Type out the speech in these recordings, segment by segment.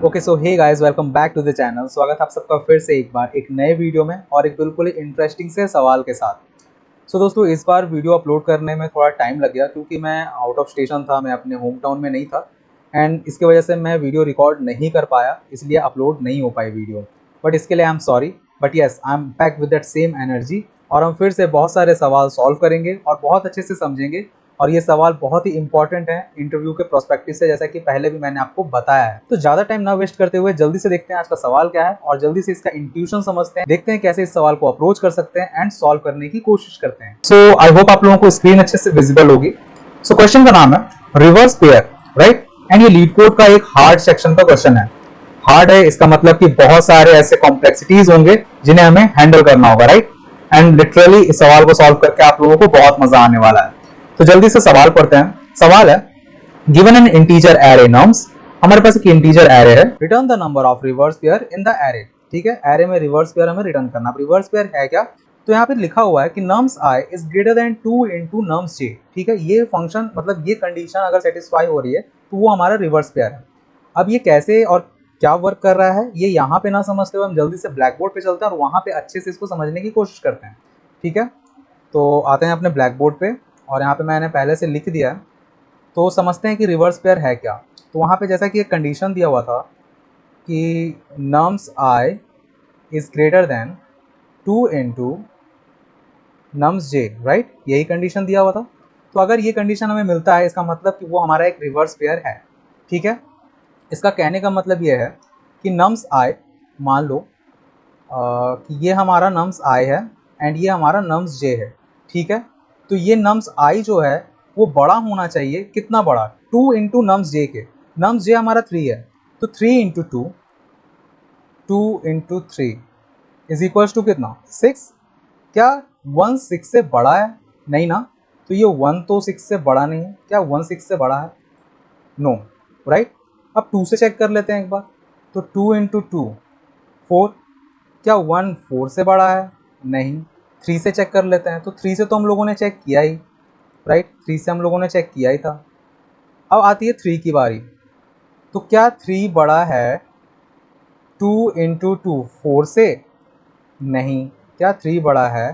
Okay so hey guys, welcome back to the channel. स्वागत है आप सबका फिर से एक बार एक नए वीडियो में और एक बिल्कुल ही इंटरेस्टिंग से सवाल के साथ। सो दोस्तों, इस बार वीडियो अपलोड करने में थोड़ा टाइम लग गया क्योंकि मैं आउट ऑफ स्टेशन था, मैं अपने होम टाउन में नहीं था एंड इसकी वजह से मैं वीडियो रिकॉर्ड नहीं कर पाया, इसलिए अपलोड नहीं हो पाई वीडियो। बट इसके लिए I am sorry, but yes I am back with that same energy और हम फिर से बहुत सारे सवाल सॉल्व करेंगे और बहुत अच्छे से समझेंगे। और ये सवाल बहुत ही इंपॉर्टेंट है इंटरव्यू के प्रोस्पेक्टिव से, जैसा कि पहले भी मैंने आपको बताया है। तो ज्यादा टाइम ना वेस्ट करते हुए जल्दी से देखते हैं आज का सवाल क्या है और जल्दी से इसका इंट्यूशन समझते हैं, देखते हैं कैसे इस सवाल को अप्रोच कर सकते हैं एंड सॉल्व करने की कोशिश करते हैं। सो आई होप आप लोगों को स्क्रीन अच्छे से विजिबल होगी। सो क्वेश्चन का नाम है रिवर्स पेयर, राइट। एंड ये लीड कोड का एक हार्ड सेक्शन का क्वेश्चन है। हार्ड है इसका मतलब कि बहुत सारे ऐसे कॉम्प्लेक्सिटीज होंगे जिन्हें हमें हैंडल करना होगा, राइट। एंड लिटरली इस सवाल को सॉल्व करके आप लोगों को बहुत मजा आने वाला है। तो जल्दी से सवाल पढ़ते हैं। सवाल है, given an integer array nums, हमारे पास एक इंटीजर एरे है, return the number of reverse pair in the array. ठीक है, एरे में रिवर्स पेयर हमें रिटर्न करना। अब रिवर्स पेयर है क्या, तो यहाँ पे लिखा हुआ है कि nums i is greater than 2 into nums j. ठीक है, ये फंक्शन मतलब ये कंडीशन अगर सेटिस्फाई हो रही है तो वो हमारा रिवर्स पेयर है। अब ये कैसे और क्या वर्क कर रहा है ये यहाँ पे ना समझते हुए हम जल्दी से ब्लैक बोर्ड पे चलते हैं और वहाँ पे अच्छे से इसको समझने की कोशिश करते हैं। ठीक है, तो आते हैं अपने ब्लैक बोर्ड पे और यहाँ पे मैंने पहले से लिख दिया है। तो समझते हैं कि रिवर्स पेयर है क्या। तो वहाँ पे जैसा कि एक कंडीशन दिया हुआ था कि nums i is greater than 2 into nums J, right, यही कंडीशन दिया हुआ था। तो अगर ये कंडीशन हमें मिलता है इसका मतलब कि वो हमारा एक रिवर्स पेयर है। ठीक है, इसका कहने का मतलब ये है कि नम्स आई, मान लो कि ये हमारा नम्स आई है एंड ये हमारा नम्स जे है। ठीक है, तो ये नम्स आई जो है वो बड़ा होना चाहिए। कितना बड़ा, 2 इंटू नम्स जे के। नम्स जे हमारा 3 है, तो 3 into two, 2 into three is equal to कितना, 6। क्या 1 6 से बड़ा है? नहीं ना, तो ये 1 तो 6 से बड़ा नहीं है। क्या 1 6 से बड़ा है? No, right. अब 2 से चेक कर लेते हैं एक बार। तो 2 इंटू टू 4। क्या 1 4 से बड़ा है? नहीं। 3 से चेक कर लेते हैं। तो 3 से तो हम लोगों ने चेक किया ही, राइट, 3 से हम लोगों ने चेक किया ही था। अब आती है 3 की बारी। तो क्या 3 बड़ा है 2 इंटू टू 4 से? नहीं। क्या 3 बड़ा है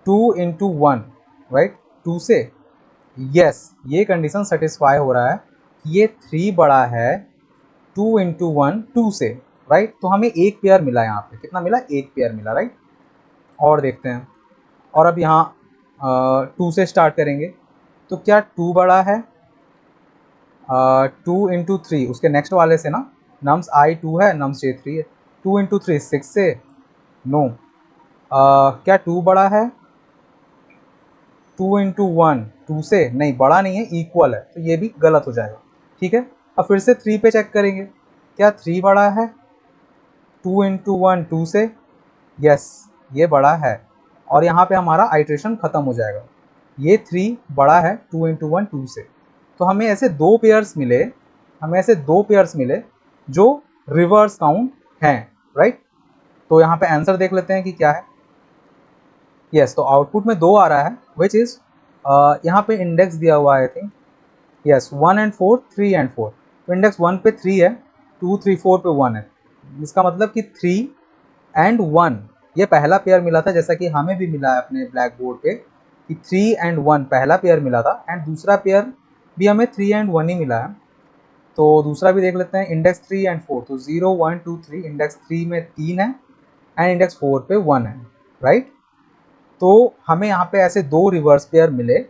2 इंटू वन, राइट, 2 से? यस, ये कंडीशन सेटिस्फाई हो रहा है कि ये 3 बड़ा है 2 इंटू वन, 2 से, राइट। तो हमें एक पेयर मिला यहाँ पे। कितना मिला? एक पेयर मिला, राइट। और देखते हैं। और अब यहाँ 2 से स्टार्ट करेंगे। तो क्या 2 बड़ा है 2 इंटू थ्री, उसके नेक्स्ट वाले से ना, नम्स आई 2 है, नम्स जे 3 है। 2 इंटू थ्री 6 से? नो। क्या 2 बड़ा है 2 इंटू वन, 2 से? नहीं, बड़ा नहीं है, इक्वल है, तो ये भी गलत हो जाएगा। ठीक है, अब फिर से 3 पे चेक करेंगे। क्या 3 बड़ा है 2 इंटू वन, 2 से? यस, ये बड़ा है। और यहाँ पे हमारा आइट्रेशन खत्म हो जाएगा। ये 3 बड़ा है 2 इंटू वन, 2 से। तो हमें ऐसे दो पेयर्स मिले, जो रिवर्स काउंट हैं, राइट। तो यहाँ पे आंसर देख लेते हैं कि क्या है। यस, तो आउटपुट में 2 आ रहा है, विच इज यहाँ पे इंडेक्स दिया हुआ है, I think. Yes, 1 and 4, 3 and 4। तो इंडेक्स 1 पे 3 है, 2 3 4 पे 1 है। इसका मतलब कि 3 एंड 1 ये पहला पेयर मिला था, जैसा कि हमें भी मिला है अपने ब्लैक बोर्ड पे कि 3 एंड 1 पहला पेयर मिला था एंड दूसरा पेयर भी हमें 3 एंड 1 ही मिला है। तो दूसरा भी देख लेते हैं, इंडेक्स 3 एंड 4। तो 0 1 2 3, इंडेक्स 3 में 3 है एंड इंडेक्स 4 पे 1 है, राइट। तो हमें यहाँ पे ऐसे 2 रिवर्स पेयर मिले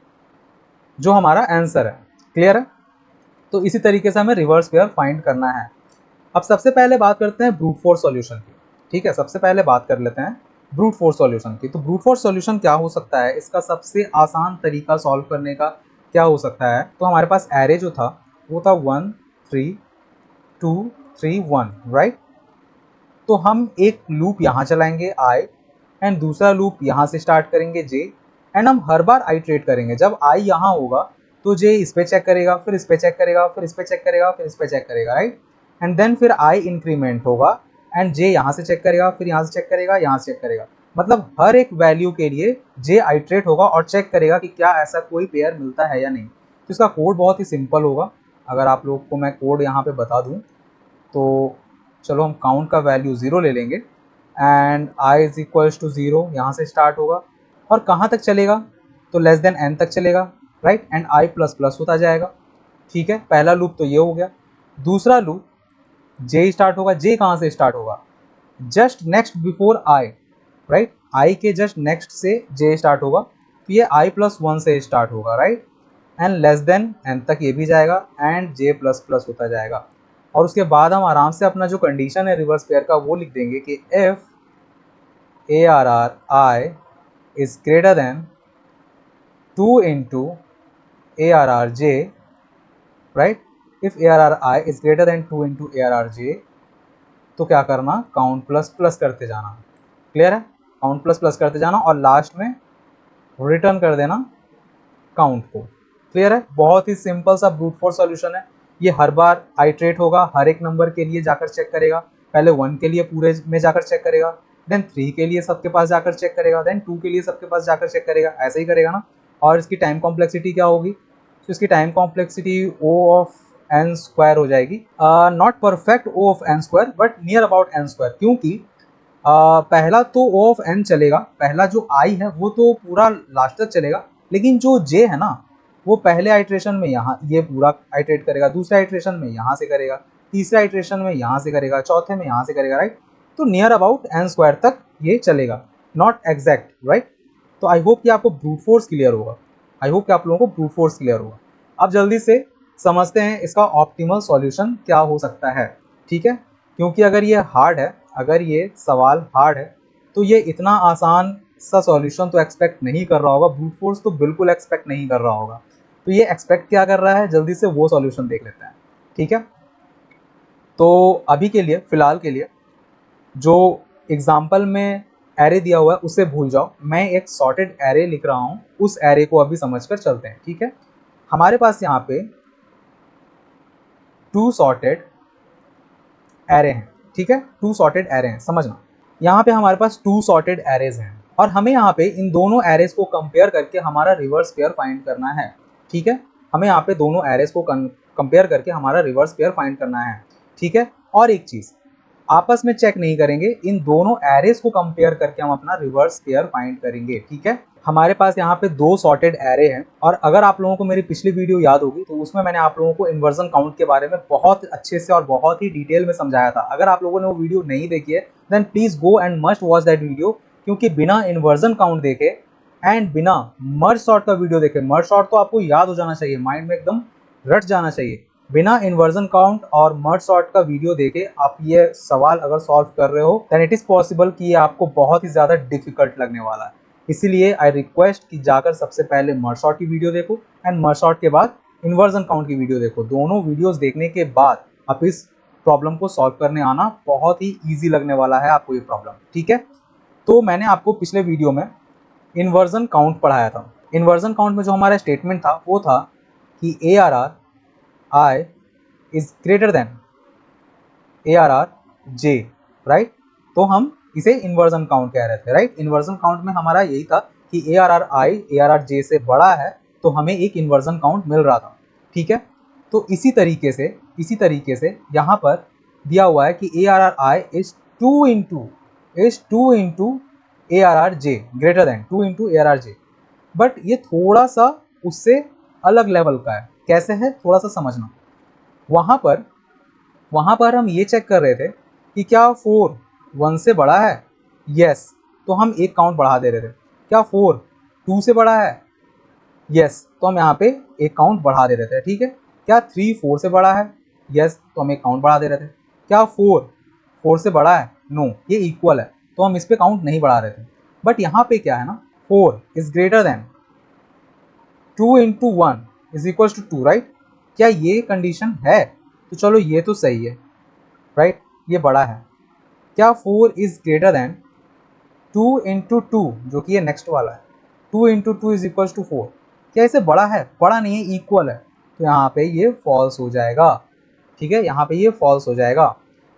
जो हमारा आंसर है। क्लियर है? तो इसी तरीके से हमें रिवर्स पेयर फाइंड करना है। अब सबसे पहले बात करते हैं ब्रूट फोर्स सॉल्यूशन की। ठीक है, सबसे पहले बात कर लेते हैं ब्रूट फोर्स सॉल्यूशन की। तो ब्रूट फोर्स सॉल्यूशन क्या हो सकता है, इसका सबसे आसान तरीका सॉल्व करने का क्या हो सकता है। तो हमारे पास एरे जो था वो था 1 3 2 3 1, राइट। तो हम एक लूप यहाँ चलाएंगे आई एंड दूसरा लूप यहाँ से स्टार्ट करेंगे जे, एंड हम हर बार आइट्रेट करेंगे। जब आई यहाँ होगा तो जे इस पे चेक करेगा, फिर इस पे चेक करेगा, फिर इस पे चेक करेगा, फिर इस पे चेक करेगा, राइट। एंड देन फिर आई इंक्रीमेंट होगा एंड जे यहाँ से चेक करेगा, फिर यहाँ से चेक करेगा, यहाँ से चेक करेगा। मतलब हर एक वैल्यू के लिए जे आइट्रेट होगा और चेक करेगा कि क्या ऐसा कोई पेयर मिलता है या नहीं। तो इसका कोड बहुत ही सिंपल होगा। अगर आप लोग को मैं कोड यहाँ पे बता दूँ तो चलो हम काउंट का वैल्यू 0 ले लेंगे and i is equals to 0 यहाँ से स्टार्ट होगा और कहाँ तक चलेगा, तो लेस देन n तक चलेगा, right, and i plus plus होता जाएगा। ठीक है, पहला लूप तो ये हो गया। दूसरा लूप j स्टार्ट होगा, j कहाँ से स्टार्ट होगा, just next before i, right, i के जस्ट नेक्स्ट से j स्टार्ट होगा, तो ये i प्लस 1 से स्टार्ट होगा, right, and less than n तक ये भी जाएगा एंड j प्लस प्लस होता जाएगा। और उसके बाद हम आराम से अपना जो कंडीशन है रिवर्स पेयर का वो लिख देंगे कि if ARR I is greater than 2 into ARRJ, right, if ARR I is greater than 2 into ARRJ, तो क्या करना, काउंट प्लस प्लस करते जाना। क्लियर है, काउंट प्लस प्लस करते जाना और लास्ट में रिटर्न कर देना काउंट को। क्लियर है, बहुत ही सिंपल सा ब्रूट फोर्स सॉल्यूशन है। ये हर बार आइट्रेट होगा, हर एक नंबर के लिए जाकर चेक करेगा। पहले 1 के लिए पूरे में जाकर चेक करेगा, देन 3 के लिए सबके पास जाकर चेक करेगा, देन 2 के लिए सबके पास जाकर चेक करेगा, ऐसे ही करेगा ना। और इसकी टाइम कॉम्प्लेक्सिटी क्या होगी, तो इसकी time complexity O of n square हो जाएगी। Not perfect O of n square but near about n square, क्योंकि पहला तो O ऑफ n चलेगा, पहला जो I है वो तो पूरा लास्ट तक चलेगा, लेकिन जो J है ना वो पहले आइट्रेशन में यहाँ ये पूरा आइट्रेट करेगा, दूसरे आइट्रेशन में यहाँ से करेगा, तीसरे आइट्रेशन में यहाँ से करेगा, चौथे में यहाँ से करेगा, राइट। तो नियर अबाउट n स्क्वायर तक ये चलेगा, नॉट एग्जैक्ट, राइट। तो आई होप कि आपको ब्रूट फोर्स क्लियर होगा, आई होप कि आप लोगों को ब्रूट फोर्स क्लियर होगा। अब जल्दी से समझते हैं इसका ऑप्टिमल सॉल्यूशन क्या हो सकता है। ठीक है, क्योंकि अगर ये हार्ड है, अगर ये सवाल हार्ड है तो ये इतना आसान सा सॉल्यूशन तो एक्सपेक्ट नहीं कर रहा होगा, ब्रूट फोर्स तो बिल्कुल एक्सपेक्ट नहीं कर रहा होगा। तो ये एक्सपेक्ट क्या कर रहा है, जल्दी से वो सॉल्यूशन देख लेते हैं। ठीक है, तो अभी के लिए, फिलहाल के लिए जो एग्जाम्पल में एरे दिया हुआ है उसे भूल जाओ, मैं एक सॉर्टेड एरे लिख रहा हूँ, उस एरे को अभी समझकर चलते हैं। ठीक है, हमारे पास यहाँ पे 2 सॉर्टेड एरे हैं। ठीक है, 2 सॉर्टेड एरे हैं, समझना। यहाँ पे हमारे पास 2 सॉर्टेड एरेज हैं और हमें यहाँ पे इन दोनों एरेज को कंपेयर करके हमारा रिवर्स पेयर फाइंड करना है। ठीक है, हमें यहाँ पे दोनों एरेज को कंपेयर करके हमारा रिवर्स पेयर फाइंड करना है। ठीक है, और एक चीज़ आपस में चेक नहीं करेंगे, इन दोनों एरेज को कंपेयर करके हम अपना रिवर्स पेयर फाइंड करेंगे। ठीक है, हमारे पास यहाँ पे 2 सॉर्टेड एरे हैं और अगर आप लोगों को मेरी पिछली वीडियो याद होगी तो उसमें मैंने आप लोगों को इन्वर्जन काउंट के बारे में बहुत अच्छे से और बहुत ही डिटेल में समझाया था। अगर आप लोगों ने वो वीडियो नहीं देखी है then please go and must watch that video, क्योंकि बिना इन्वर्जन काउंट देखे एंड बिना मर्ज सॉर्ट का वीडियो देखे, मर्ज सॉर्ट तो आपको याद हो जाना चाहिए, माइंड में एकदम रट जाना चाहिए, बिना इन्वर्जन काउंट और मर्ज सॉर्ट का वीडियो देखे आप ये सवाल अगर सॉल्व कर रहे हो देन इट इज पॉसिबल कि ये आपको बहुत ही ज्यादा डिफिकल्ट लगने वाला है। इसीलिए आई रिक्वेस्ट कि जाकर सबसे पहले मर्ज सॉर्ट की वीडियो देखो एंड मर्ज सॉर्ट के बाद इन्वर्जन काउंट की वीडियो देखो। दोनों वीडियोस देखने के बाद आप इस प्रॉब्लम को सॉल्व करने आना, बहुत ही ईजी लगने वाला है आपको ये प्रॉब्लम। ठीक है, तो मैंने आपको पिछले वीडियो में इन्वर्जन काउंट पढ़ाया था। इन्वर्जन काउंट में जो हमारा स्टेटमेंट था वो था कि ARR I is greater than ARR J, right. तो हम इसे इन्वर्जन काउंट कह रहे थे, राइट। इन्वर्जन काउंट में हमारा यही था कि ARR I ARR J से बड़ा है तो हमें एक इन्वर्जन काउंट मिल रहा था। ठीक है, तो इसी तरीके से यहाँ पर दिया हुआ है कि ARR I is 2 into ARR J greater than 2 into ARR J, but ये थोड़ा सा उससे अलग लेवल का है। कैसे है, थोड़ा सा समझना। वहाँ पर हम ये चेक कर रहे थे कि क्या 4 1 से बड़ा है, यस, तो हम एक काउंट बढ़ा दे रहे थे। क्या 4 2 से बड़ा है, यस, तो हम यहाँ पे एक काउंट बढ़ा दे रहे थे। ठीक है, क्या 3 4 से बड़ा है, यस, तो हम एक काउंट बढ़ा दे रहे थे। क्या 4 4 से बड़ा है, नो, ये इक्वल है तो हम इस पे काउंट नहीं बढ़ा रहे थे। बट यहाँ पे क्या है ना, 4 is greater than 2 into 1 is equal to 2, right. क्या ये कंडीशन है, तो चलो ये तो सही है, राइट, ये बड़ा है। क्या 4 इज ग्रेटर देन 2 into 2, जो कि ये नेक्स्ट वाला है, 2 into 2 इज इक्वल टू 4, क्या इसे बड़ा है, बड़ा नहीं है, इक्वल है, तो यहाँ पे ये फॉल्स हो जाएगा। ठीक है, यहाँ पे ये फॉल्स हो जाएगा।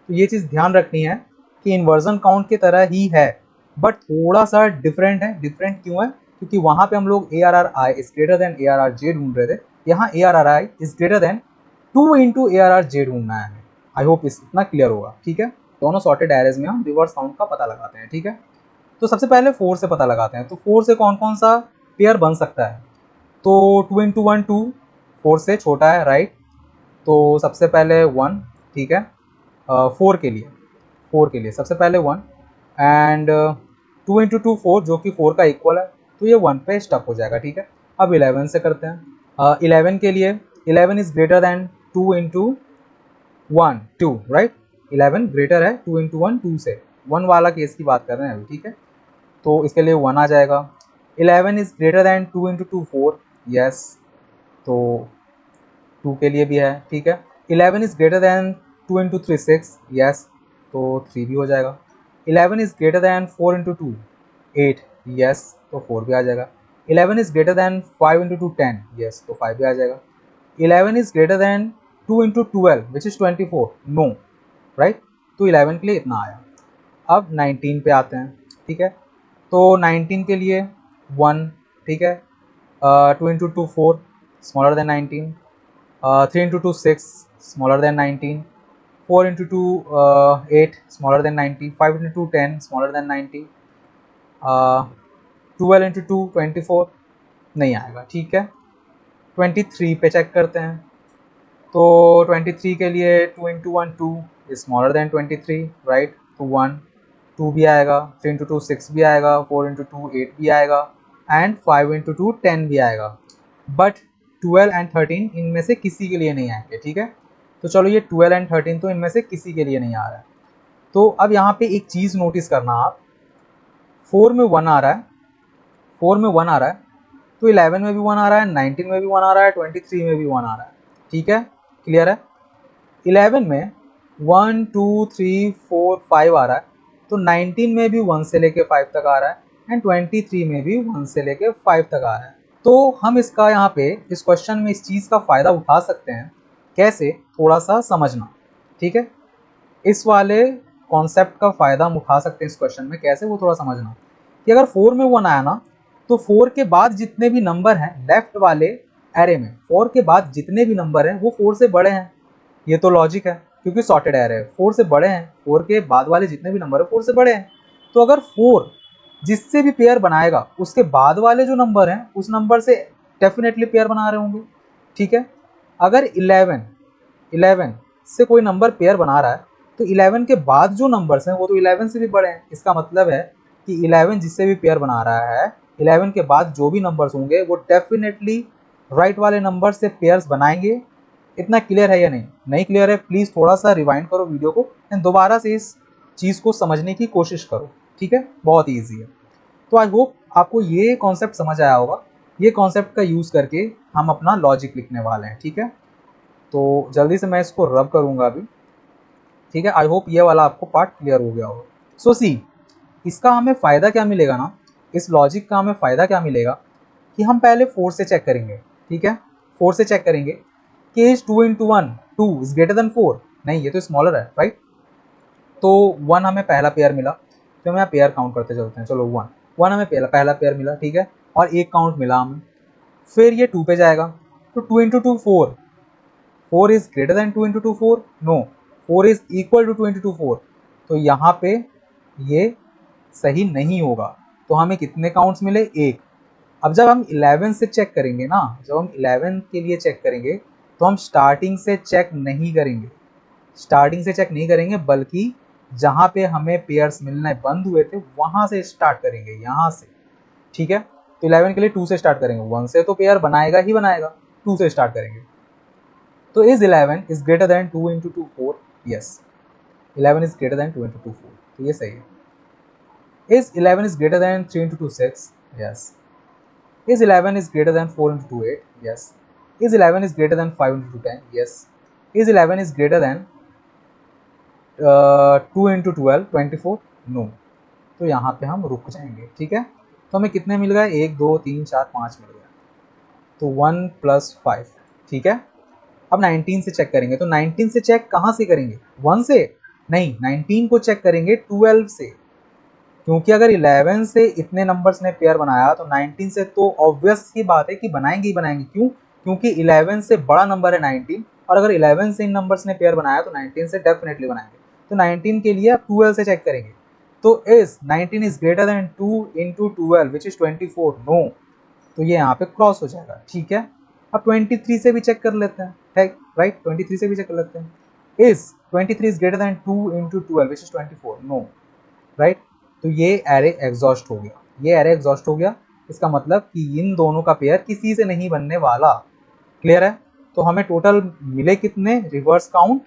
तो ये चीज़ ध्यान रखनी है कि इन्वर्जन काउंट की तरह ही है बट थोड़ा सा डिफरेंट है। डिफरेंट क्यों है, क्योंकि वहाँ पे हम लोग ARR I is greater then ARR J ढूंढ रहे थे, यहाँ ARR I is greater than 2 into ARR J ढूंढना है। आई होप इतना क्लियर होगा। ठीक है, दोनों सॉर्टेड एरेज में हम रिवर्स काउंट का पता लगाते हैं। ठीक है, तो सबसे पहले 4 से पता लगाते हैं। तो 4 से कौन कौन सा पेयर बन सकता है? तो 2 इंटू 1 2, 4 से छोटा है, राइट। तो सबसे पहले 1, ठीक है, 4 के लिए सबसे पहले 1, एंड 2 इंटू 2 4, जो कि 4 का इक्वल है, तो ये 1 पे स्टक हो जाएगा। ठीक है, अब 11 से करते हैं। 11 के लिए 11 is greater than 2 into 1 2, right. 11 greater है 2 इंटू 1 2 से, 1 वाला केस की बात कर रहे हैं अभी। ठीक है, तो इसके लिए 1 आ जाएगा। 11 is greater than 2 into 2 4, yes, तो 2 के लिए भी है। ठीक है, 11 is greater than 2 into 3 6, yes, तो 3 भी हो जाएगा। 11 is greater than 4 into 2 8, yes, तो 4 भी आ जाएगा। 11 is greater than 5 into 2 10, yes, तो 5 भी आ जाएगा। 11 is greater than 2 into 12 which is 24, no, right. तो 11 के लिए इतना आया। अब 19 पे आते हैं। ठीक है, तो 19 के लिए 1, ठीक है, 2 into 2 4 smaller than 19, 3 into 2 6 smaller than 19, 4 into 2 8 smaller than 90, 5 into 2 10 smaller than 90, 12 into 2 24, नहीं आएगा। ठीक है, 23 पे चेक करते हैं। तो 23 के लिए 2 इंटू 1 2 स्मॉलर देन 23, राइट, तो 1 2 भी आएगा, 3 इंटू 2 6 भी आएगा, 4 इंटू 2 8 भी आएगा, एंड 5 इंटू 2 10 भी आएगा। बट 12 एंड 13 इनमें से किसी के लिए नहीं आएंगे। ठीक है, तो चलो ये 12 एंड 13 तो इनमें से किसी के लिए नहीं आ रहा है। तो अब यहाँ पे एक चीज़ नोटिस करना आप, 4 में 1 आ रहा है, 4 में 1 आ रहा है, तो 11 में भी 1 आ रहा है, 19 में भी 1 आ रहा है, 23 में भी 1 आ रहा है। ठीक है, क्लियर है। 11 में 1 2 3 4 5 आ रहा है, तो 19 में भी 1 से लेके 5 तक आ रहा है, एंड 23 में भी 1 से लेके 5 तक आ रहा है। तो हम इसका यहाँ पे इस क्वेश्चन में इस चीज़ का फ़ायदा उठा सकते हैं। कैसे? थोड़ा सा समझना। ठीक है, इस वाले कॉन्सेप्ट का फ़ायदा हम उठा सकते हैं इस क्वेश्चन में। कैसे? वो थोड़ा समझना कि अगर 4 में 1 आया ना, तो 4 के बाद जितने भी नंबर हैं लेफ्ट वाले एरे में, 4 के बाद जितने भी नंबर हैं वो 4 से बड़े हैं। ये तो लॉजिक है, क्योंकि सॉर्टेड एरे है, 4 से बड़े हैं। 4 के बाद वाले जितने भी नंबर है 4 से बड़े हैं। तो अगर 4 जिससे भी पेयर बनाएगा उसके बाद वाले जो नंबर हैं उस नंबर से डेफिनेटली पेयर बना रहे होंगे। ठीक है, अगर 11 से कोई नंबर पेयर बना रहा है, तो 11 के बाद जो नंबर्स हैं वो तो 11 से भी बड़े हैं। इसका मतलब है कि 11 जिससे भी पेयर बना रहा है, 11 के बाद जो भी नंबर्स होंगे वो डेफिनेटली राइट वाले नंबर से पेयर्स बनाएंगे। इतना क्लियर है या नहीं? नहीं क्लियर है, प्लीज़ थोड़ा सा रिवाइंड करो वीडियो को एंड दोबारा से इस चीज़ को समझने की कोशिश करो। ठीक है, बहुत ईजी है। तो आई होप आपको ये कॉन्सेप्ट समझ आया होगा। ये कॉन्सेप्ट का यूज़ करके हम अपना लॉजिक लिखने वाले हैं। ठीक है, तो जल्दी से मैं इसको रब करूँगा अभी। ठीक है, आई होप ये वाला आपको पार्ट क्लियर हो गया होगा। सो सी, इसका हमें फ़ायदा क्या मिलेगा ना, इस लॉजिक का हमें फ़ायदा क्या मिलेगा कि हम पहले 4 से चेक करेंगे। ठीक है, 4 से चेक करेंगे कि is 2 into 1 2 is greater then 4, नहीं ये तो स्मॉलर है, राइट। तो 1 हमें पहला पेयर मिला, तो हम यहाँ पेयर काउंट करते चलते हैं। चलो 1 हमें पहला पेयर मिला, ठीक है, और एक काउंट मिला हमें। फिर ये 2 पे जाएगा, तो 2 into 2 4, 4 is greater than 2 into 2 4, no, 4 is equal to 2 into 2 4, तो यहाँ पे ये सही नहीं होगा। तो हमें कितने काउंट्स मिले? एक। अब जब हम 11 से चेक करेंगे ना, जब हम 11 के लिए चेक करेंगे तो हम स्टार्टिंग से चेक नहीं करेंगे, स्टार्टिंग से चेक नहीं करेंगे, बल्कि जहाँ पे हमें पेयर्स मिलने बंद हुए थे वहाँ से स्टार्ट करेंगे, यहाँ से। ठीक है, तो 11 के लिए 2 से स्टार्ट करेंगे, 1 से तो पेयर बनाएगा ही बनाएगा, 2 से स्टार्ट करेंगे। तो is 11 is greater than 2 into 2 4, yes, 11 is greater than 2 into 2 4, तो ये सही है। Is 11 is greater than 3 into 2 6, yes. Is 11 is greater than 4 into 2 8? Yes. Is 11 is greater than 5 into 2 10? Yes. Is 11 is greater than 2 into 12 24? No. तो यहाँ पे हम रुक जाएंगे। ठीक है, तो हमें कितने मिल गए? 1 2 3 4 5 मिल गए, तो 1 + 5। ठीक है, अब 19 से चेक करेंगे। तो 19 से चेक कहाँ से करेंगे? 1 से नहीं, 19 को चेक करेंगे 12 से, क्योंकि अगर 11 से इतने नंबर्स ने पेयर बनाया तो 19 से तो ऑब्वियस ही बात है कि बनाएंगे ही बनाएंगे। क्यों? क्योंकि 11 से बड़ा नंबर है 19, और अगर 11 से इन नंबर्स ने पेयर बनाया तो 19 से डेफिनेटली बनाएंगे। तो 19 के लिए आप 12 से चेक करेंगे, तो is 19 is greater than 2 into 12 which is 24, no, तो ये यहाँ पे क्रॉस हो जाएगा। ठीक है, अब 23 से भी चेक कर लेते हैं, राइट, 23 से भी चेक कर लेते हैं, is 23 is greater than 2 into 12 which is 24, no, right. तो ये एरे एग्जॉस्ट हो गया, ये एरे एग्जॉस्ट हो गया। इसका मतलब कि इन दोनों का पेयर किसी से नहीं बनने वाला। क्लियर है? तो हमें टोटल मिले कितने रिवर्स काउंट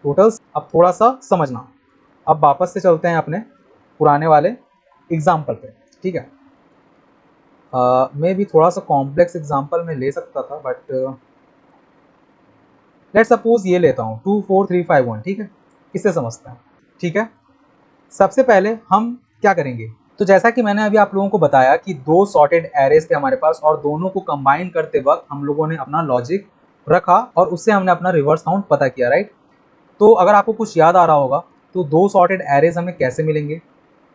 टोटल्स। अब थोड़ा सा समझना, अब वापस से चलते हैं अपने पुराने वाले एग्जाम्पल पे। ठीक है, मैं भी थोड़ा सा कॉम्प्लेक्स एग्जाम्पल में ले सकता था, बट लेट सपोज ये लेता हूँ 2 4 3 5 1। ठीक है, इससे समझते हैं। ठीक है, सबसे पहले हम क्या करेंगे, तो जैसा कि मैंने अभी आप लोगों को बताया कि दो सॉर्टेड एरेज थे हमारे पास और दोनों को कंबाइन करते वक्त हम लोगों ने अपना लॉजिक रखा और उससे हमने अपना रिवर्स काउंट पता किया, राइट। तो अगर आपको कुछ याद आ रहा होगा तो दो सॉर्टेड एरेज हमें कैसे मिलेंगे,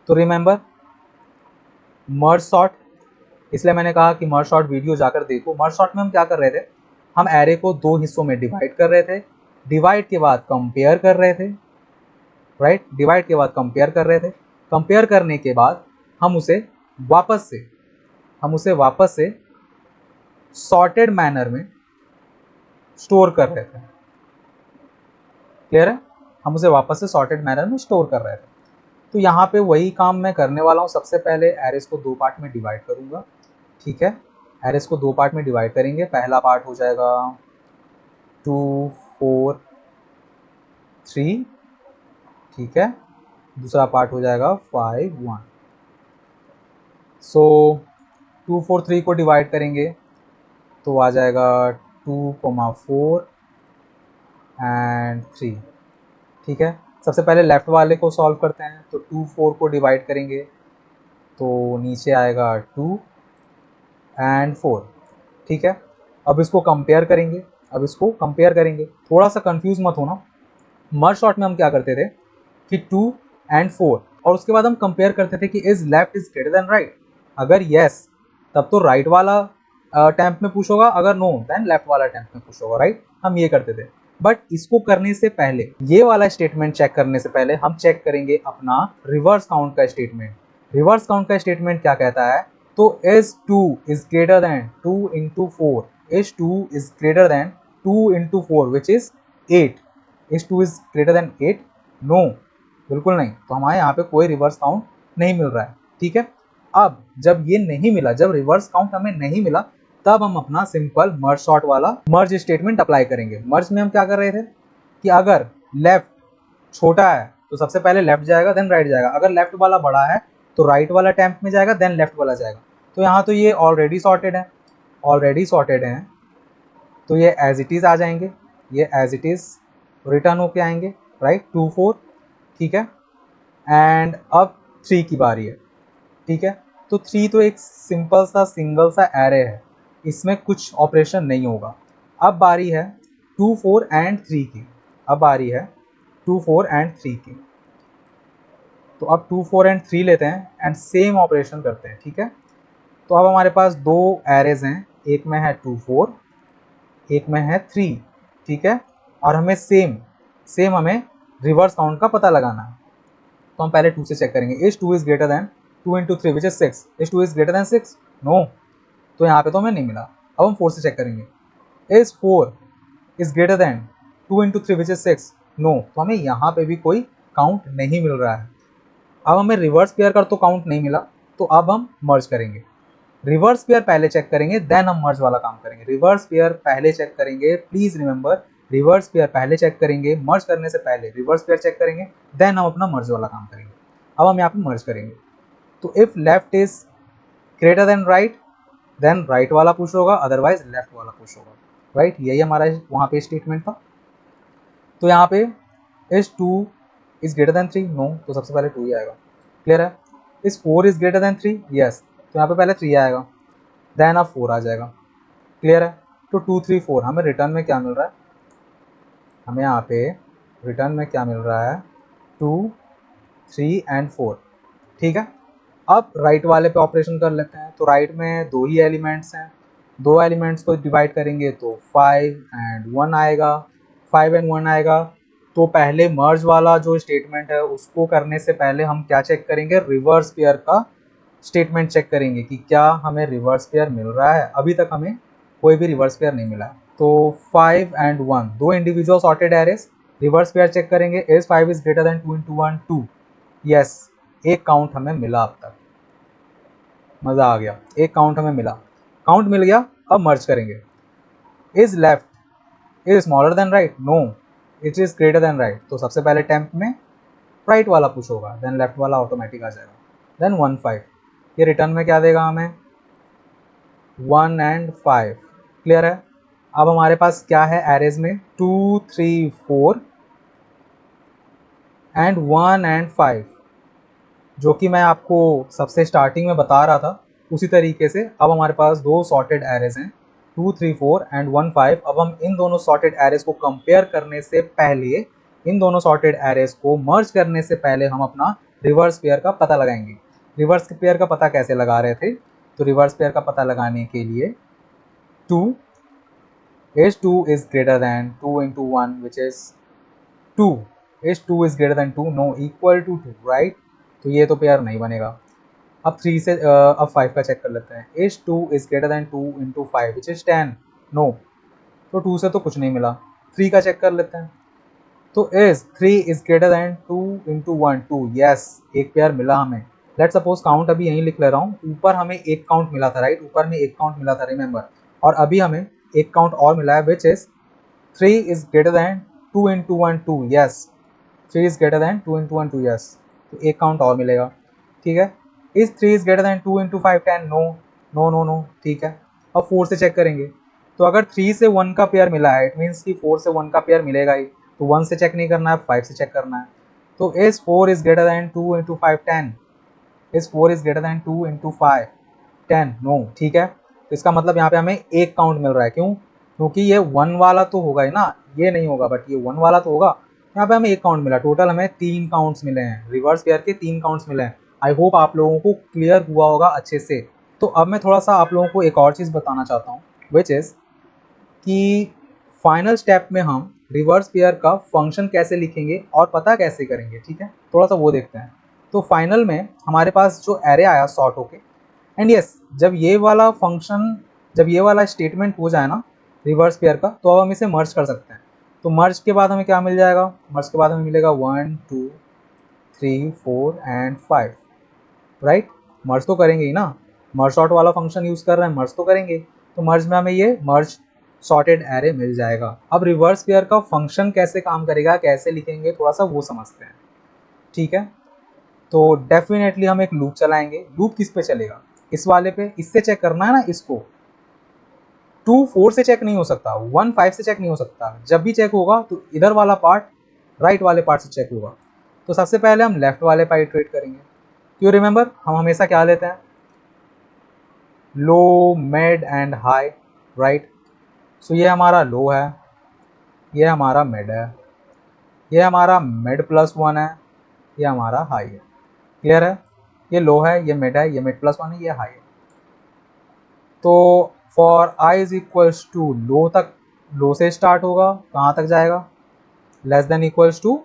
तो रिमेंबर मर्ज सॉर्ट, इसलिए मैंने कहा कि मर्ज सॉर्ट वीडियो जाकर देखो। मर्ज सॉर्ट में हम क्या कर रहे थे, हम एरे को दो हिस्सों में डिवाइड कर रहे थे, डिवाइड के बाद कंपेयर कर रहे थे, राइट, डिवाइड के बाद कंपेयर कर रहे थे, कंपेयर करने के बाद हम उसे वापस से सॉर्टेड मैनर में स्टोर कर रहे थे। क्लियर है, हम उसे वापस से सॉर्टेड मैनर में स्टोर कर रहे थे। तो यहाँ पे वही काम मैं करने वाला हूँ। सबसे पहले एरेस को दो पार्ट में डिवाइड करूँगा। ठीक है, एरेस को दो पार्ट में डिवाइड करेंगे। पहला पार्ट हो जाएगा 2 4 3, ठीक है, दूसरा पार्ट हो जाएगा 5 1। सो 2 4 3 को डिवाइड करेंगे तो आ जाएगा 2 4 एंड 3। ठीक है, सबसे पहले लेफ्ट वाले को सॉल्व करते हैं। तो 2 4 को डिवाइड करेंगे तो नीचे आएगा 2 एंड 4। ठीक है, अब इसको कंपेयर करेंगे। थोड़ा सा कंफ्यूज मत होना, मर्ज सॉर्ट में हम क्या करते थे कि 2 एंड 4 और उसके बाद हम कंपेयर करते थे कि is left is greater than right. अगर यस तब तो राइट वाला टेम्प में पुश होगा, अगर नो देन लेफ्ट वाला टेम्प में पुश होगा, राइट। हम ये करते थे। बट इसको करने से पहले, ये वाला स्टेटमेंट चेक करने से पहले हम चेक करेंगे अपना रिवर्स काउंट का स्टेटमेंट। रिवर्स काउंट का स्टेटमेंट क्या कहता है, तो is 2 is greater than 2 into 4, is 2 is greater than 2 into 4 which is 8, is 2 is greater than 8, no, बिल्कुल नहीं। तो हमारे यहाँ पे कोई रिवर्स काउंट नहीं मिल रहा है। ठीक है, अब जब ये नहीं मिला, जब रिवर्स काउंट हमें नहीं मिला, तब हम अपना सिंपल मर्ज सॉर्ट वाला मर्ज स्टेटमेंट अप्लाई करेंगे। मर्ज में हम क्या कर रहे थे कि अगर लेफ्ट छोटा है तो सबसे पहले लेफ्ट जाएगा देन राइट जाएगा, अगर लेफ्ट वाला बड़ा है तो राइट वाला टेम्प में जाएगा देन लेफ्ट वाला जाएगा। तो यहाँ तो ये ऑलरेडी सॉर्टेड है, तो ये एज इट इज आ जाएंगे, ये एज इट इज रिटर्न होके आएंगे, राइट, 2 4। ठीक है, एंड अब 3 की बारी है। ठीक है, तो 3 तो एक सिंपल सा सिंगल सा एरे है, इसमें कुछ ऑपरेशन नहीं होगा। अब बारी है 2 4 एंड 3 की, तो अब 2 4 एंड 3 लेते हैं एंड सेम ऑपरेशन करते हैं। ठीक है, तो अब हमारे पास दो एरेज हैं, एक में है 2 4, एक में है 3। ठीक है, और हमें सेम हमें रिवर्स काउंट का पता लगाना है। तो हम पहले 2 से चेक करेंगे, is 2 is greater than 2 into 3 which is 6, is 2 is greater than 6, no, तो यहाँ पे तो हमें नहीं मिला। अब हम 4 से चेक करेंगे, is 4 is greater than 2 into 3 which is 6, no, तो हमें यहाँ पे भी कोई काउंट नहीं मिल रहा है। अब हमें रिवर्स पेयर कर तो काउंट नहीं मिला, तो अब हम मर्ज करेंगे। रिवर्स पेयर पहले चेक करेंगे देन हम मर्ज वाला काम करेंगे। रिवर्स पेयर पहले चेक करेंगे, प्लीज रिमेंबर, रिवर्स पेयर पहले चेक करेंगे, मर्ज करने से पहले रिवर्स पेयर चेक करेंगे, देन हम अपना मर्ज वाला काम करेंगे। अब हम यहाँ पे मर्ज करेंगे, तो if left is greater than right then right वाला पुश होगा, अदरवाइज लेफ्ट वाला पुश होगा, राइट। यही हमारा वहाँ पे स्टेटमेंट था। तो यहाँ पे is 2 is greater than 3, no, तो सबसे पहले 2 ही आएगा। क्लियर है, is 4 is greater than 3, yes, तो यहाँ पे पहले 3 आएगा, देन अब 4 आ जाएगा। क्लियर है, तो 2 3 4 हमें रिटर्न में क्या मिल रहा है, हमें यहाँ पे रिटर्न में क्या मिल रहा है, 2 3 एंड 4। ठीक है, अब राइट वाले पे ऑपरेशन कर लेते हैं। तो राइट में दो एलिमेंट्स को डिवाइड करेंगे तो 5 एंड 1 आएगा, 5 एंड 1 आएगा। तो पहले मर्ज वाला जो स्टेटमेंट है उसको करने से पहले हम क्या चेक करेंगे, रिवर्स पेयर का स्टेटमेंट चेक करेंगे कि क्या हमें रिवर्स पेयर मिल रहा है। अभी तक हमें कोई भी रिवर्स पेयर नहीं मिला है। तो 5 एंड 1 दो individual sorted arrays, reverse pair check करेंगे, is 5 is greater than 2 into 1 2। Yes, एक काउंट हमें मिला। अब तक मज़ा आ गया, एक काउंट हमें मिला, काउंट मिल गया। अब मर्ज करेंगे। Is left is smaller than right, no it is greater than right. तो सबसे पहले टेम्प में राइट वाला पुश होगा, देन लेफ्ट वाला ऑटोमेटिक आ जाएगा। देन 1 5, ये रिटर्न में क्या देगा हमें, 1 एंड 5। क्लियर है। अब हमारे पास क्या है एरेज में, 2 3 4 एंड 1 एंड 5, जो कि मैं आपको सबसे स्टार्टिंग में बता रहा था। उसी तरीके से अब हमारे पास दो सॉर्टेड एरेज हैं, 2 3 4 एंड 1 5। अब हम इन दोनों सॉर्टेड एरेज को कंपेयर करने से पहले, इन दोनों सॉर्टेड एरेज को मर्ज करने से पहले हम अपना रिवर्स पेयर का पता लगाएंगे। रिवर्स पेयर का पता कैसे लगा रहे थे, तो रिवर्स पेयर का पता लगाने के लिए 2 is 2 is greater than 2 into 1 which is 2 is 2 is greater than 2, no equal to 2, right। तो ये तो पेयर नहीं बनेगा। अब 3 से अब 5 का चेक कर लेते हैं। is 2 is greater than 2 into 5 which is 10, no। तो 2 से तो कुछ नहीं मिला। 3 का चेक कर लेते हैं। तो is 3 is greater than 2 into 1 2, yes, एक पेयर मिला हमें। लेट सपोज काउंट अभी यहीं लिख ले रहा हूँ। ऊपर हमें एक काउंट मिला था, राइट, ऊपर में एक काउंट मिला था, रिमेंबर। और अभी हमें एक काउंट और मिला है which is 3 is greater than 2 into 1 2, yes, 3 is greater than 2 into 1 2, yes। तो एक काउंट और मिलेगा, ठीक है। Is 3 is greater than 2 into 5 10, no no no no, ठीक है। अब 4 से चेक करेंगे। तो अगर 3 से 1 का पेयर मिला है, इट मीन्स कि 4 से 1 का पेयर मिलेगा ही। तो 1 से चेक नहीं करना है, 5 से चेक करना है। तो is 4 is greater than 2 into 5 10, is 4 is greater than 2 into 5 10, no, ठीक है। तो इसका मतलब यहाँ पे हमें एक काउंट मिल रहा है। क्यों? क्योंकि ये 1 वाला तो होगा ही ना, ये नहीं होगा, बट ये 1 वाला तो होगा। यहाँ पे हमें एक काउंट मिला। टोटल हमें 3 काउंट्स मिले हैं, रिवर्स पेयर के 3 काउंट्स मिले हैं। आई होप आप लोगों को क्लियर हुआ होगा अच्छे से। तो अब मैं थोड़ा सा आप लोगों को एक और चीज़ बताना चाहता हूँ, विच इज़ कि फाइनल स्टेप में हम रिवर्स पेयर का फंक्शन कैसे लिखेंगे और पता कैसे करेंगे, ठीक है। थोड़ा सा वो देखते हैं। तो फाइनल में हमारे पास जो एरे आया सॉर्ट होके, एंड यस, जब ये वाला फंक्शन, जब ये वाला स्टेटमेंट हो जाए ना रिवर्स पेयर का, तो अब हम इसे मर्ज कर सकते हैं। तो मर्ज के बाद हमें क्या मिल जाएगा, मर्ज के बाद हमें मिलेगा 1 2 3 4 एंड 5, राइट। मर्ज तो करेंगे ही ना, मर्ज सॉर्ट वाला फंक्शन यूज़ कर रहे हैं, मर्ज तो करेंगे। तो मर्ज में हमें ये मर्ज सॉर्टेड एरे मिल जाएगा। अब रिवर्स पेयर का फंक्शन कैसे काम करेगा, कैसे लिखेंगे, थोड़ा सा वो समझते हैं, ठीक है। तो डेफिनेटली हम एक लूप चलाएंगे। लूप किस पे चलेगा, इस वाले पे। इससे चेक करना है ना इसको। 2 4 से चेक नहीं हो सकता, 1 5 से चेक नहीं हो सकता। जब भी चेक होगा तो इधर वाला पार्ट राइट वाले पार्ट से चेक होगा। तो सबसे पहले हम लेफ्ट वाले पर इटरेट करेंगे। क्यों, रिमेंबर हम हमेशा क्या लेते हैं, लो मिड एंड हाई, राइट। सो ये हमारा लो है, ये हमारा मिड है, ये हमारा मिड प्लस 1 है, ये हमारा हाई है। क्लियर है। ये लो है, ये मिड है, ये मिड प्लस 1 है, ये हाई है। तो for i is equals to low तक, लो से स्टार्ट होगा, कहाँ तक जाएगा, less than equals to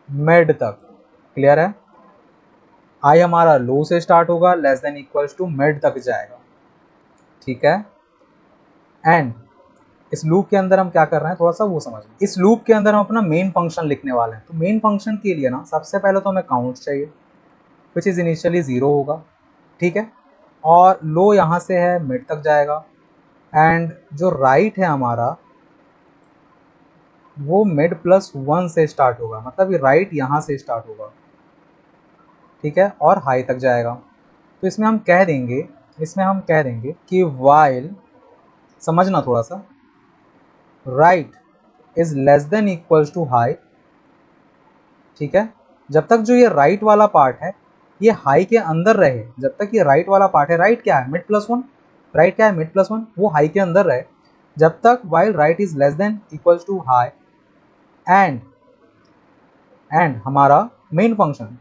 mid तक। क्लियर है। आई हमारा लो से स्टार्ट होगा, less than equals to mid तक जाएगा, ठीक है। एंड इस लूप के अंदर हम क्या कर रहे हैं, थोड़ा सा वो समझ। इस लूप के अंदर हम अपना मेन फंक्शन लिखने वाले हैं। तो मेन फंक्शन के लिए ना सबसे पहले तो हमें काउंट चाहिए, विच इज़ इनिशियली 0 होगा, ठीक है। और लो यहाँ से है, मिड तक जाएगा। एंड जो राइट है हमारा, वो मिड प्लस 1 से स्टार्ट होगा, मतलब ये राइट यहाँ से स्टार्ट होगा, ठीक है, और हाई तक जाएगा। तो इसमें हम कह देंगे, इसमें हम कह देंगे कि वाइल, समझना थोड़ा सा, right is less than equals to high, ठीक है। जब तक जो ये राइट वाला पार्ट है ये हाई के अंदर रहे, जब तक ये राइट वाला पार्ट है, राइट क्या है, मिड प्लस 1, राइट क्या है, मिड प्लस 1, वो हाई के अंदर रहे, जब तक while right is less than equals to high. And हमारा main function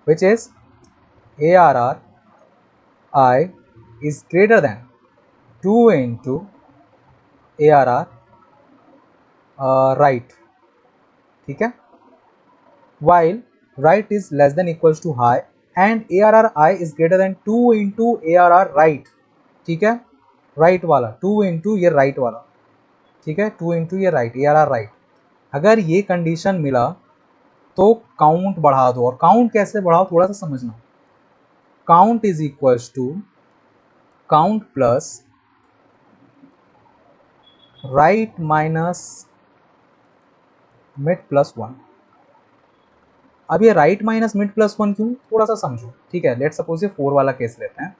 which is ARR I is greater than 2 into ARR right, ठीक है, while right is less than equals to high and ARR I is greater than 2 into ARR right, ठीक है, right वाला 2 into ये right वाला, ठीक है, 2 into ये राइट ARR राइट, अगर ये कंडीशन मिला तो काउंट बढ़ा दो। और काउंट कैसे बढ़ाओ थोड़ा सा समझना, count is equals to count plus right minus mid plus 1। अब ये राइट माइनस मिड प्लस 1 क्यों, थोड़ा सा समझो, ठीक है। लेट सपोज ये 4 वाला केस लेते हैं,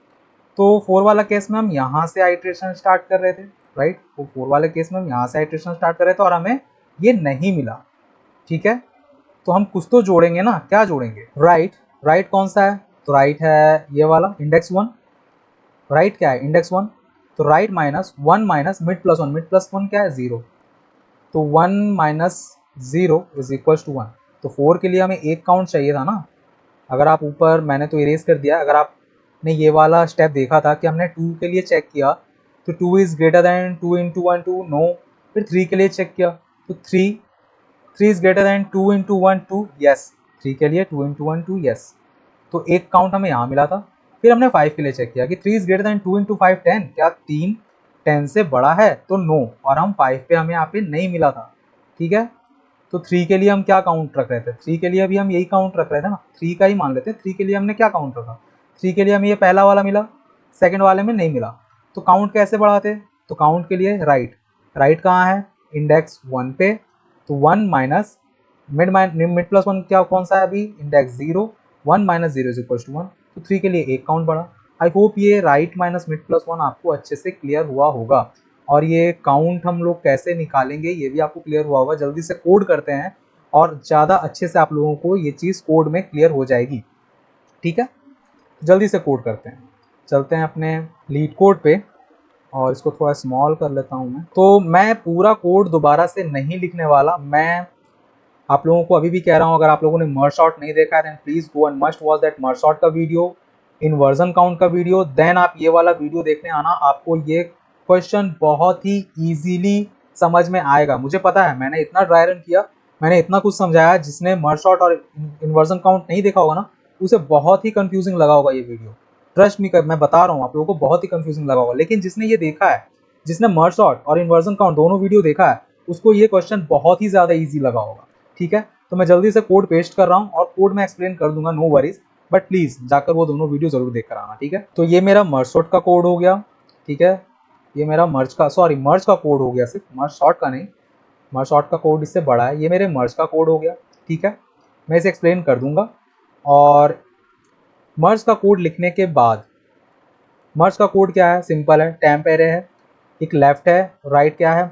तो 4 वाला केस में हम यहाँ से आइट्रेशन स्टार्ट कर रहे थे, राइट, तो 4 वाले केस में हम यहाँ से आइट्रेशन स्टार्ट कर रहे थे और हमें ये नहीं मिला, ठीक है, तो हम कुछ तो जोड़ेंगे ना, क्या जोड़ेंगे, राइट, राइट कौन सा है, तो राइट है ये वाला इंडेक्स 1, राइट क्या है इंडेक्स 1, तो right minus 1 minus mid plus 1, mid plus 1 क्या है 0, तो 1 माइनस 0 इज इक्वल्स टू 1। तो 4 के लिए हमें एक काउंट चाहिए था ना, अगर आप ऊपर, मैंने तो इरेज कर दिया, अगर आपने ये वाला स्टेप देखा था कि हमने 2 के लिए चेक किया तो 2 is greater than 2 into 1 2 no, फिर 3 के लिए चेक किया तो 3 is greater than 2 into 1 2 yes, 3 के लिए 2 इंटू 1 2 यस, तो एक काउंट हमें यहाँ मिला था। फिर हमने 5 के लिए चेक किया कि 3 इज़ ग्रेटर दैन 2 इंटू 5 10, क्या 3 10 से बड़ा है, तो नो, और हम 5 पे हमें यहाँ पे नहीं मिला था, ठीक है। तो 3 के लिए हम क्या काउंट रख रहे थे, 3 के लिए अभी हम यही काउंट रख रहे थे ना, 3 का ही मान लेते हैं। 3 के लिए हमने क्या काउंट रखा, 3 के लिए हमें ये पहला वाला मिला, सेकंड वाले में नहीं मिला, तो काउंट कैसे बढ़ाते, तो काउंट के लिए राइट, राइट कहाँ है इंडेक्स 1 पे, तो 1 माइनस मिड प्लस 1 क्या कौन सा है अभी index 0, 1 minus 0 is equal to 1, तो 3 के लिए एक काउंट बढ़ा। आई होप ये राइट माइनस मिड प्लस 1 आपको अच्छे से क्लियर हुआ होगा, और ये काउंट हम लोग कैसे निकालेंगे ये भी आपको क्लियर हुआ होगा। जल्दी से कोड करते हैं और ज़्यादा अच्छे से आप लोगों को ये चीज़ कोड में क्लियर हो जाएगी, ठीक है। जल्दी से कोड करते हैं, चलते हैं अपने लीड कोड पे और इसको थोड़ा स्मॉल कर लेता हूँ मैं। तो मैं पूरा कोड दोबारा से नहीं लिखने वाला, मैं आप लोगों को अभी भी कह रहा हूँ, अगर आप लोगों ने मर्ज शॉट नहीं देखा है then please go and must watch that merge sort का वीडियो, इन्वर्जन काउंट का वीडियो, देन आप ये वाला वीडियो देखने आना, आपको ये क्वेश्चन बहुत ही ईजीली समझ में आएगा। मुझे पता है, मैंने इतना ड्राई रन किया, मैंने इतना कुछ समझाया, जिसने मर्ज शॉट और इन्वर्जन काउंट नहीं देखा होगा ना, उसे बहुत ही कंफ्यूजिंग लगा होगा ये वीडियो, ट्रस्ट मी, मैं बता रहा हूँ आप लोगों को बहुत ही कंफ्यूजिंग लगा होगा। लेकिन जिसने ये देखा है, जिसने मर्ज शॉट और इन्वर्जन काउंट दोनों वीडियो देखा है, उसको ये क्वेश्चन बहुत ही ज़्यादा ईजी लगा होगा, ठीक है। तो मैं जल्दी से कोड पेस्ट कर रहा हूँ और कोड में एक्सप्लेन कर दूंगा, नो वरीज, बट प्लीज़ जाकर वो दोनों वीडियो जरूर देख कर आना, ठीक है। तो ये मेरा मर्ज शॉट का कोड हो गया, ठीक है, ये मेरा मर्ज का कोड हो गया, सिर्फ मर्ज शॉट का नहीं, मर्ज शॉट का कोड इससे बड़ा है, ये मेरे मर्ज का कोड हो गया, ठीक है। मैं इसे एक्सप्लेन कर दूंगा। और मर्ज का कोड लिखने के बाद, मर्ज का कोड क्या है, सिंपल है, टेम्प एरे है, एक लेफ्ट है, राइट क्या है,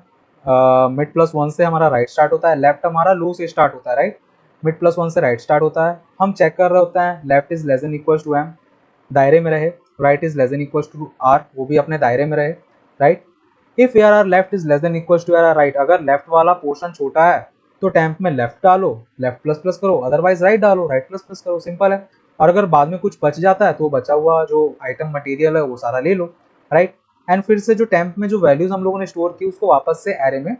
मिड प्लस 1 से हमारा राइट स्टार्ट होता है, लेफ्ट हमारा लो से स्टार्ट होता है, राइट, मिड प्लस 1 से राइट स्टार्ट होता है। हम चेक कर रहे होते हैं left is less than equals to m, दायरे में रहे, right is less than equals to r, वो भी अपने दायरे में रहे, राइट। इफ यार r left is less than equals to r right, अगर लेफ्ट वाला पोर्शन छोटा है तो टेम्प में लेफ्ट डालो, लेफ्ट प्लस प्लस करो, अदरवाइज राइट डालो, राइट प्लस प्लस करो, सिंपल है। और अगर बाद में कुछ बच जाता है तो बचा हुआ जो आइटम मटेरियल है वो सारा ले लो, राइट। एंड फिर से जो टेम्प में जो वैल्यूज हम लोगों ने स्टोर की उसको वापस से एरे में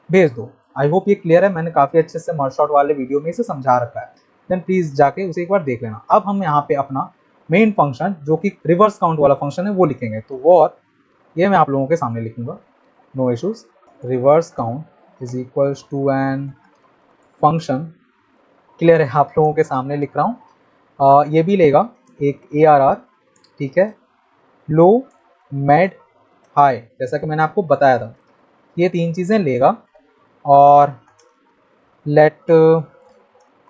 भेज दो। आई होप ये क्लियर है, मैंने काफ़ी अच्छे से मर्ज शॉट वाले वीडियो में इसे समझा रखा है, देन प्लीज़ जाके उसे एक बार देख लेना। अब हम यहाँ पे अपना मेन फंक्शन जो कि रिवर्स काउंट वाला फंक्शन है वो लिखेंगे, तो वो और ये मैं आप लोगों के सामने लिखूंगा, no issues. Reverse count is equals to n function, clear है, आप लोगों के सामने लिख रहा हूँ। ये भी लेगा एक ARR, ठीक है, लो मेड हाई, जैसा कि मैंने आपको बताया था, ये तीन चीज़ें लेगा। और let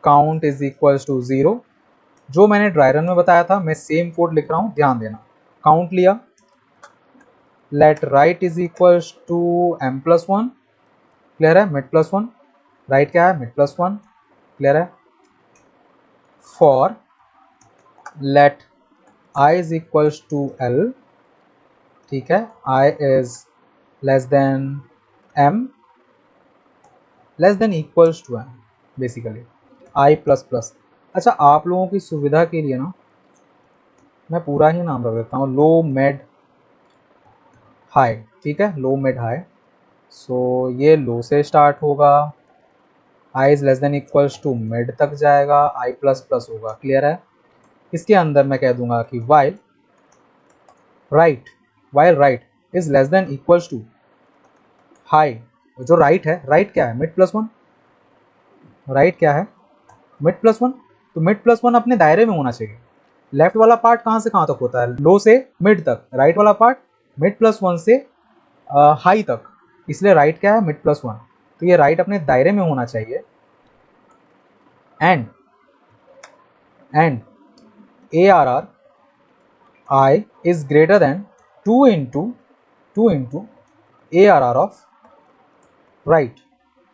count is equals to 0, जो मैंने ड्राई रन में बताया था मैं सेम कोड लिख रहा हूँ, ध्यान देना। काउंट लिया, let right is equals to m plus 1, clear है, मिड प्लस 1, राइट क्या है मिड प्लस 1, क्लियर है। For let i is equals to l, ठीक है, i is less than m, less than equals to m, basically i plus plus. अच्छा, आप लोगों की सुविधा के लिए ना मैं पूरा ही नाम रख देता हूँ, लो मेड हाई, ठीक है, लो मेड हाई, सो ये लो से स्टार्ट होगा, i is less than equals to mid तक जाएगा, आई प्लस प्लस होगा। क्लियर है? इसके अंदर मैं कह दूंगा कि while right is less than equals to high. जो राइट है, राइट क्या है? Mid plus one. राइट क्या है? Mid plus one. तो मिड प्लस वन अपने दायरे में होना चाहिए। लेफ्ट वाला पार्ट कहाँ से कहाँ तक होता है? लो से मिड तक। राइट वाला पार्ट मिड प्लस वन से हाई तक। इसलिए राइट क्या है? Mid plus one. तो ये राइट अपने दायरे में होना चाहिए। And A R R I is greater than 2 into A R R of right.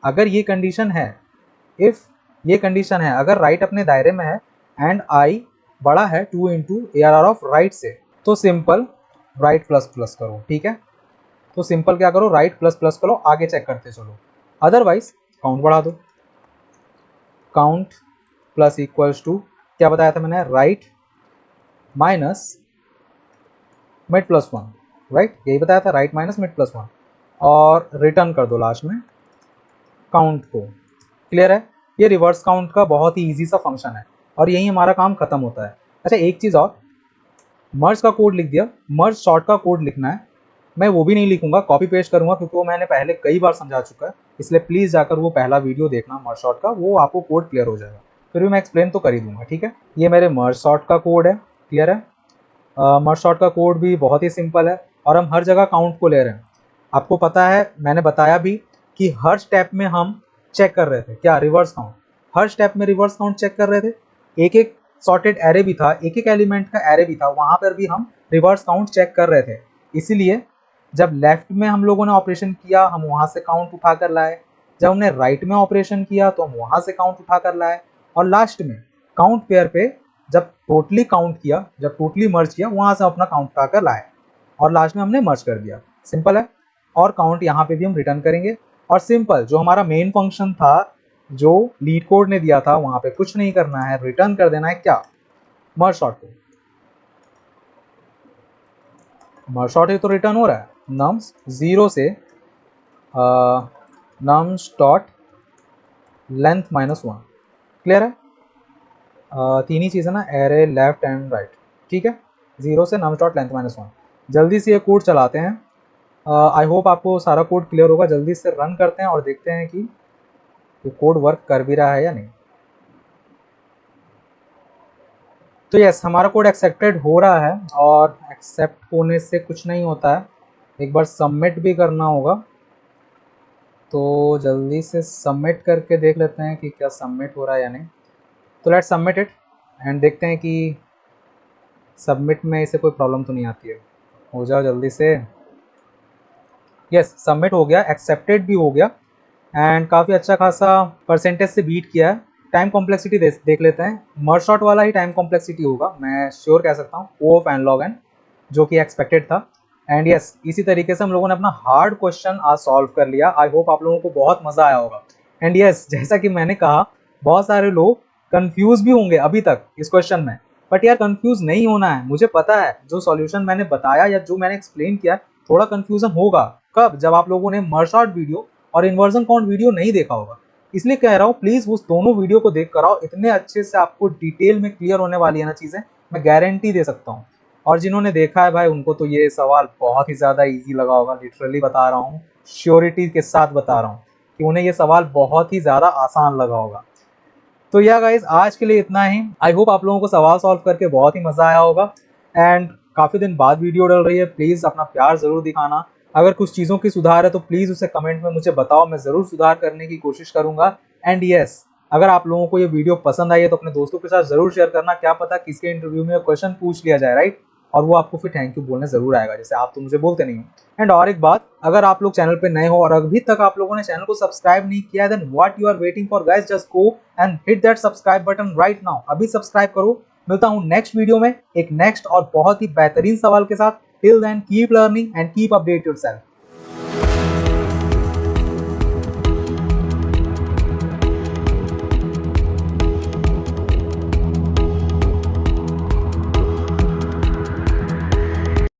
अगर ये कंडीशन है, इफ ये कंडीशन है, अगर राइट अपने दायरे में है एंड आई बड़ा है 2 into A R R of right से, तो सिंपल राइट प्लस प्लस करो। ठीक है? तो सिंपल क्या करो? राइट प्लस प्लस करो, आगे चेक करते चलो। अदरवाइज काउंट बढ़ा दो। काउंट प्लस इक्वल्स टू क्या बताया था मैंने? Right minus mid plus one. Right, यही बताया था, right minus mid plus one. और रिटर्न कर दो लास्ट में काउंट को। क्लियर है? ये रिवर्स काउंट का बहुत ही ईजी सा फंक्शन है और यही हमारा काम खत्म होता है। अच्छा, एक चीज़ और, मर्ज का कोड लिख दिया, मर्ज शॉर्ट का कोड लिखना है। मैं वो भी नहीं लिखूंगा, कॉपी पेस्ट करूंगा, क्योंकि वो मैंने पहले कई बार समझा चुका है। इसलिए प्लीज़ जाकर वो पहला वीडियो देखना मर्ज शॉर्ट का, वो आपको कोड क्लियर हो जाएगा। फिर भी मैं एक्सप्लेन तो कर ही दूंगा। ठीक है? ये मेरे मर्ज शॉर्ट का कोड है। क्लियर है? मर्ज शॉर्ट का कोड भी बहुत ही सिंपल है और हम हर जगह काउंट को ले रहे हैं। आपको पता है, मैंने बताया भी कि हर स्टेप में हम चेक कर रहे थे क्या? Reverse count. हर स्टेप में रिवर्स काउंट चेक कर रहे थे। एक एक सॉर्टेड एरे भी था, एक एक एलिमेंट का एरे भी था, वहाँ पर भी हम रिवर्स काउंट चेक कर रहे थे। इसीलिए जब लेफ्ट में हम लोगों ने ऑपरेशन किया, हम वहाँ से काउंट उठा कर लाए। जब हमने राइट में ऑपरेशन किया तो हम वहाँ से काउंट उठा कर लाए। और लास्ट में काउंट पेयर पे जब टोटली काउंट किया, जब टोटली मर्ज किया, वहाँ से अपना काउंट उठा कर लाए और लास्ट में हमने मर्ज कर दिया। सिंपल है? और काउंट यहाँ पे भी हम रिटर्न करेंगे। और सिंपल जो हमारा मेन फंक्शन था, जो लीड कोड ने दिया था, वहाँ पे कुछ नहीं करना है, रिटर्न कर देना है क्या? मर्ज शॉर्ट को। मर्ज शॉर्ट है तो रिटर्न हो रहा है नम्स 0 से nums dot length minus one. Clear है? तीन ही चीज़ है ना, एरे, लेफ्ट एंड राइट। ठीक है? 0 से nums dot length minus one. जल्दी से ये कोड चलाते हैं। आई होप आपको सारा कोड क्लियर होगा। जल्दी से रन करते हैं और देखते हैं कि ये कोड वर्क कर भी रहा है या नहीं। तो यस, हमारा कोड एक्सेप्टेड हो रहा है और एक्सेप्ट होने से कुछ नहीं होता है, एक बार सबमिट भी करना होगा। तो जल्दी से सबमिट करके देख लेते हैं कि क्या सबमिट हो रहा है या नहीं। तो लेट्स सबमिट इट एंड देखते हैं कि सबमिट में इसे कोई प्रॉब्लम तो नहीं आती है। हो जाओ जल्दी से। यस, सबमिट हो गया, एक्सेप्टेड भी हो गया एंड काफ़ी अच्छा खासा परसेंटेज से बीट किया है। टाइम कॉम्प्लेक्सिटी देख लेते हैं। मर्ज शॉर्ट वाला ही टाइम कॉम्प्लेक्सिटी होगा, मैं श्योर कह सकता हूँ, O of n log n, जो कि एक्सपेक्टेड था। एंड यस, इसी तरीके से हम लोगों ने अपना हार्ड क्वेश्चन आज सॉल्व कर लिया। आई होप आप लोगों को बहुत मज़ा आया होगा। एंड यस, जैसा कि मैंने कहा, बहुत सारे लोग कंफ्यूज भी होंगे अभी तक इस क्वेश्चन में, बट यार कंफ्यूज नहीं होना है। मुझे पता है जो सॉल्यूशन मैंने बताया या जो मैंने एक्सप्लेन किया, थोड़ा कंफ्यूजन होगा। कब? जब आप लोगों ने मर्ज शॉर्ट वीडियो और इन्वर्जन काउंट वीडियो नहीं देखा होगा। इसलिए कह रहा हूँ, प्लीज़ उस दोनों वीडियो को देख कर आओ, इतने अच्छे से आपको डिटेल में क्लियर होने वाली है ना चीज़ें, मैं गारंटी दे सकता हूँ। और जिन्होंने देखा है भाई, उनको तो ये सवाल बहुत ही ज़्यादा इजी लगा होगा। लिटरली बता रहा हूँ, श्योरिटी के साथ बता रहा हूँ कि उन्हें ये सवाल बहुत ही ज़्यादा आसान लगा होगा। तो या गाइज, आज के लिए इतना ही। आई होप आप लोगों को सवाल सॉल्व करके बहुत ही मज़ा आया होगा। एंड काफ़ी दिन बाद वीडियो डल रही है, प्लीज़ अपना प्यार ज़रूर दिखाना। अगर कुछ चीज़ों की सुधार है तो प्लीज़ उसे कमेंट में मुझे बताओ, मैं ज़रूर सुधार करने की कोशिश करूँगा। एंड यस, अगर आप लोगों को ये वीडियो पसंद आई है तो अपने दोस्तों के साथ ज़रूर शेयर करना। क्या पता किसके इंटरव्यू में क्वेश्चन पूछ लिया जाए, राइट? और वो आपको फिर थैंक यू बोलने ज़रूर आएगा, जैसे आप तो मुझे बोलते नहीं हो। एंड और एक बात, अगर आप लोग चैनल पे नए हो और अभी तक आप लोगों ने चैनल को सब्सक्राइब नहीं किया, then what you are waiting for guys, just go and hit that subscribe button right now. अभी सब्सक्राइब करो। मिलता हूँ नेक्स्ट वीडियो में एक नेक्स्ट और बहुत ही बेहतरीन सवाल के साथ। Till then keep learning and keep update yourself.